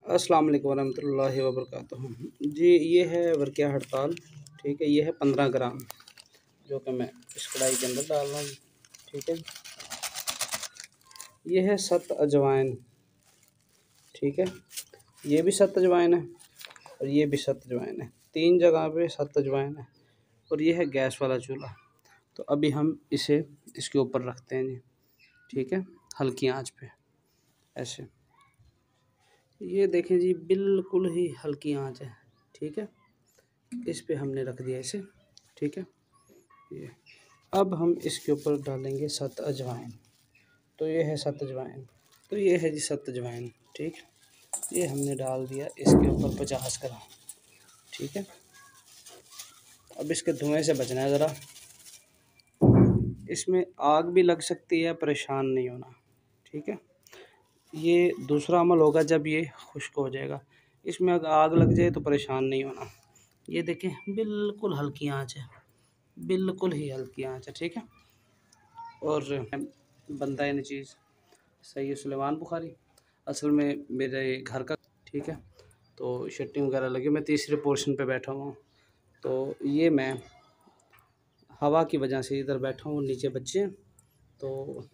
अस्सलाम वालेकुम वरहमतुल्लाहि वबरकातुहू। जी ये है वर्किया हड़ताल। ठीक है, ये है 15 ग्राम जो कि मैं इस कढ़ाई के अंदर डाल रहा हूँ। ठीक है, ये है सत अजवाइन। ठीक है, ये भी सत अजवाइन है और ये भी सत अजवाइन है, 3 जगह पे सत अजवाइन है। और ये है गैस वाला चूल्हा। तो अभी हम इसे इसके ऊपर रखते हैं जी। ठीक है, हल्की आंच पे ऐसे। ये देखें जी, बिल्कुल ही हल्की आंच है। ठीक है, इस पे हमने रख दिया इसे। ठीक है, ये अब हम इसके ऊपर डालेंगे सत अजवाइन। तो ये है सत अजवाइन, तो ये है जी सत अजवाइन। ठीक, ये हमने डाल दिया इसके ऊपर 50 ग्राम। ठीक है, अब इसके धुएं से बचना है ज़रा, इसमें आग भी लग सकती है, परेशान नहीं होना। ठीक है, ये दूसरा अमल होगा जब ये खुश्क हो जाएगा। इसमें अगर आग लग जाए तो परेशान नहीं होना। ये देखें, बिल्कुल हल्की आंच है, बिल्कुल ही हल्की आंच है। ठीक है, और बनता है चीज़ सैयद सुलेमान बुखारी, असल में मेरे घर का। ठीक है, तो शटिंग वगैरह लगी, मैं तीसरे पोर्शन पे बैठा हुआ हूँ। तो ये मैं हवा की वजह से इधर बैठा हूँ, नीचे बच्चे हैं, तो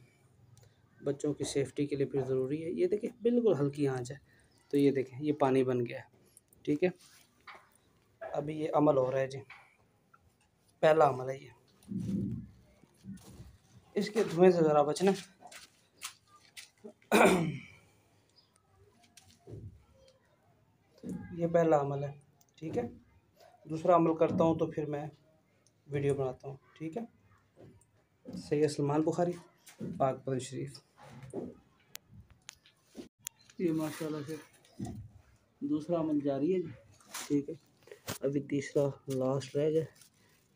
बच्चों की सेफ्टी के लिए फिर ज़रूरी है। ये देखें, बिल्कुल हल्की आंच है। तो ये देखें, ये पानी बन गया है। ठीक है, अभी ये अमल हो रहा है जी, पहला अमल है ये। इसके धुएं से ज़रा बचना। ये पहला अमल है। ठीक है, दूसरा अमल करता हूँ तो फिर मैं वीडियो बनाता हूँ। ठीक है, सैयद सलमान बुखारी, पाक पदन शरीफ। ये माशाल्लाह से दूसरा अमल जारी है जी। ठीक है, अभी तीसरा लास्ट रह गया।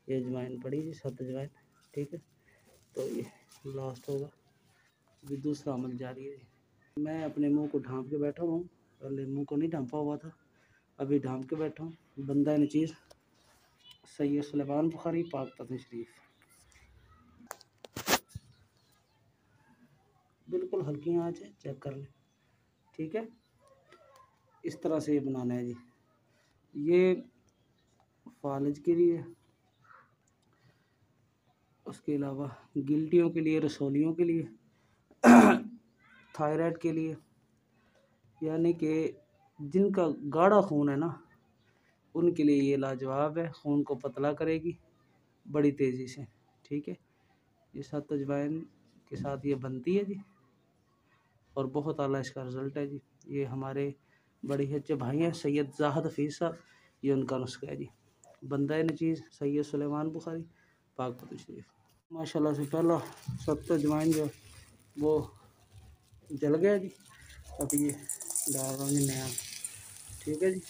ये अजवाइन पड़ी जी, सत अजवाइन। ठीक है, तो ये लास्ट होगा। अभी दूसरा अमल जारी है जी। मैं अपने मुंह को ढांप के बैठा हूँ, पहले मुंह को नहीं ढांपा हुआ था, अभी ढांप के बैठा हूँ। बंदा नचीज़ सैयद सुलेमान बुखारी, पाक पदन शरीफ। बिल्कुल हल्की आंच है, चेक कर लें। ठीक है, इस तरह से ये बनाना है जी। ये फालिज के लिए, उसके अलावा गिल्टियों के लिए, रसोलियों के लिए, थायराइड के लिए, यानी कि जिनका गाढ़ा खून है ना, उनके लिए ये लाजवाब है। खून को पतला करेगी बड़ी तेज़ी से। ठीक है, ये सत अजवाइन के साथ ये बनती है जी, और बहुत आला इसका रिज़ल्ट है जी। ये हमारे बड़े ही अच्छे भाई हैं सैयद जाहद हफीज़ साहब, ये उनका नुस्खा है जी। बंदा नचीज़ सैयद सुलेमान बुखारी, पाक पदन शरीफ। माशाल्लाह से पहला सत अजवाइन जो वो जल गया जी। अब ये डाल रहा हूँ जी नया। ठीक है जी,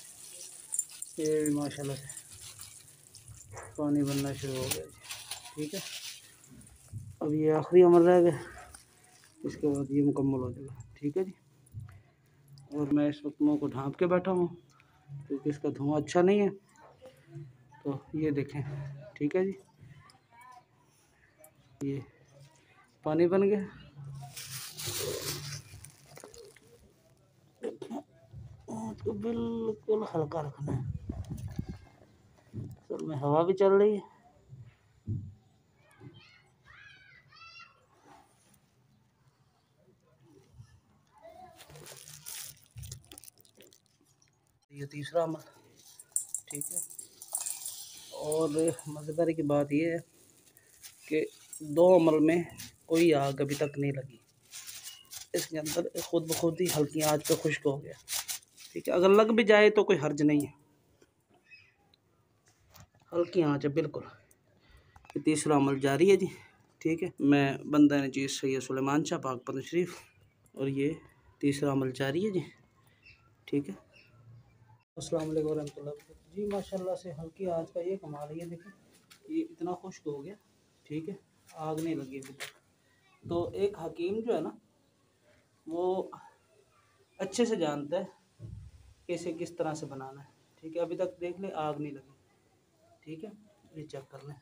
ये भी माशाल्लाह से पानी बनना शुरू हो गया जी। ठीक है, अब ये आखिरी अमल रह गया, इसके बाद ये मुकम्मल हो जाएगा। ठीक है जी, और मैं इस वक्त मुँह को ढांप के बैठा हूँ क्योंकि इसका धुआं अच्छा नहीं है। तो ये देखें, ठीक है जी, ये पानी बन गया। तो बिल्कुल हल्का रखना है, असल में हवा भी चल रही है। ये तीसरा अमल। ठीक है, और मज़ेदारी की बात यह है कि 2 अमल में कोई आग अभी तक नहीं लगी, इसके अंदर खुद ब खुद ही हल्की आंच पे खुश्क हो गया। ठीक है, अगर लग भी जाए तो कोई हर्ज नहीं है, हल्की आंच है बिल्कुल। ये तीसरा अमल जारी है जी। ठीक है, मैं बंदा नचीज़ सैयद सुलेमान शाह, पाक पदन शरीफ, और ये तीसरा अमल जारी है जी। ठीक है, अस्सलाम वालेकुम रहमतुल्लाह जी। माशाल्लाह से हल्की आंच का ये कमाल है। ये देखें, ये इतना खुश्क हो गया। ठीक है, आग नहीं लगी अभी तक। तो एक हकीम जो है ना, वो अच्छे से जानता है कि इसे किस तरह से बनाना है। ठीक है, अभी तक देख लें आग नहीं लगी। ठीक है, ये चेक कर लें,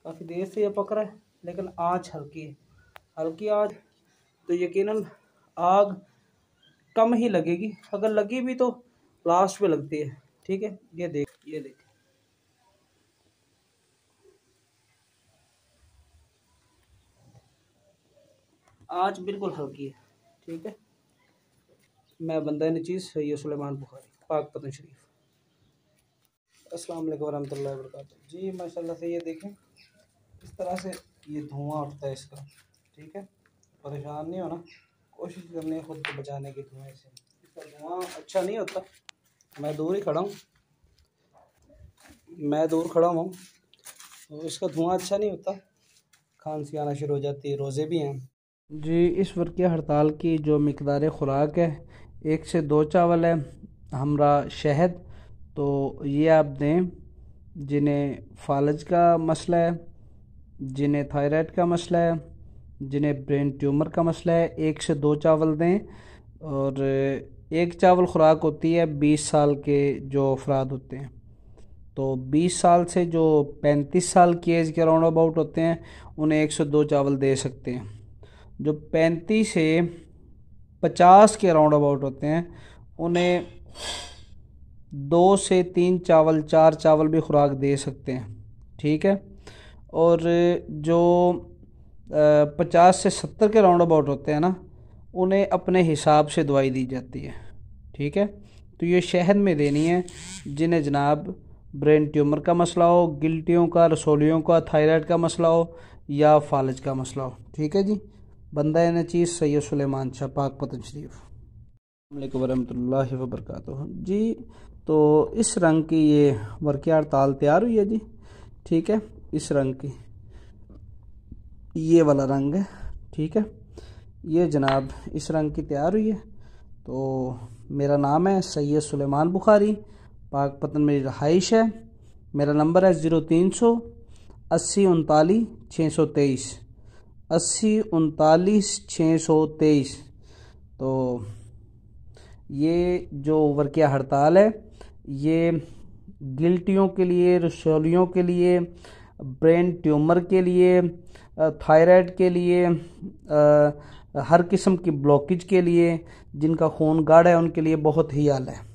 काफ़ी देर से ये पक रहा है लेकिन आँच हल्की है। हल्की आँच तो यकीनन आग कम ही लगेगी, अगर लगी भी तो लास्ट पे लगती है। ठीक है, ये देख आज बिल्कुल हल्की है। ठीक है, मैं बंदा नचीज़ सैयद सुलेमान बुखारी, पाक पतन शरीफ। अस्सलाम वालेकुम वरहमतुल्लाहि वबरकातुहू। जी माशाल्लाह से ये देखें, इस तरह से ये धुआं उठता है इसका। ठीक है, परेशान नहीं होना, कोशिश करनी है ख़ुद को बचाने की धुएँ से। इसका धुआं अच्छा नहीं होता। मैं दूर ही खड़ा हूँ, तो इसका धुआं अच्छा नहीं होता, खांसी आना शुरू हो जाती है, रोज़े भी हैं। जी, इस वर्किया हड़ताल की जो मिकदार ख़ुराक है 1 से 2 चावल है, हमरा शहद, तो ये आप दें। जिन्हें फालज का मसला है, जिन्हें थायराइड का मसला है, जिन्हें ब्रेन ट्यूमर का मसला है, 1 से 2 चावल दें। और 1 चावल ख़ुराक होती है 20 साल के जो अफराद होते हैं। तो 20 साल से जो 35 साल की एज के राउंड अबाउट होते हैं उन्हें 1 से 2 चावल दे सकते हैं। जो 35 से 50 के राउंड अबाउट होते हैं उन्हें 2 से 3 चावल, 4 चावल भी खुराक दे सकते हैं। ठीक है, और जो 50 से 70 के राउंड अबाउट होते हैं ना, उन्हें अपने हिसाब से दवाई दी जाती है। ठीक है, तो ये शहद में देनी है जिन्हें जनाब ब्रेन ट्यूमर का मसला हो, गिल्टियों का, रसोलियों का, थायराइड का मसला हो या फालज का मसला हो। ठीक है जी, बंदा नचीज़ सैयद सुलेमान शाह, पाक पतन शरीफ। अस्सलाम वालेकुम वरहमतुल्लाहि वबरकातुहू। जी, तो इस रंग की ये वर्किया हड़ताल तैयार हुई है जी। ठीक है, इस रंग की, ये वाला रंग है। ठीक है, ये जनाब इस रंग की तैयार हुई है। तो मेरा नाम है सैयद सुलेमान बुखारी, पाक पतन मेरी रहाइश है। मेरा नंबर है 0300 80 39 623, 80 39 623। तो ये जो वर्किया हड़ताल है ये गिल्टियों के लिए, रसोलियों के लिए, ब्रेन ट्यूमर के लिए, थायराइड के लिए, हर किस्म की ब्लॉकेज के लिए, जिनका खून गाढ़ा है उनके लिए बहुत ही आला है।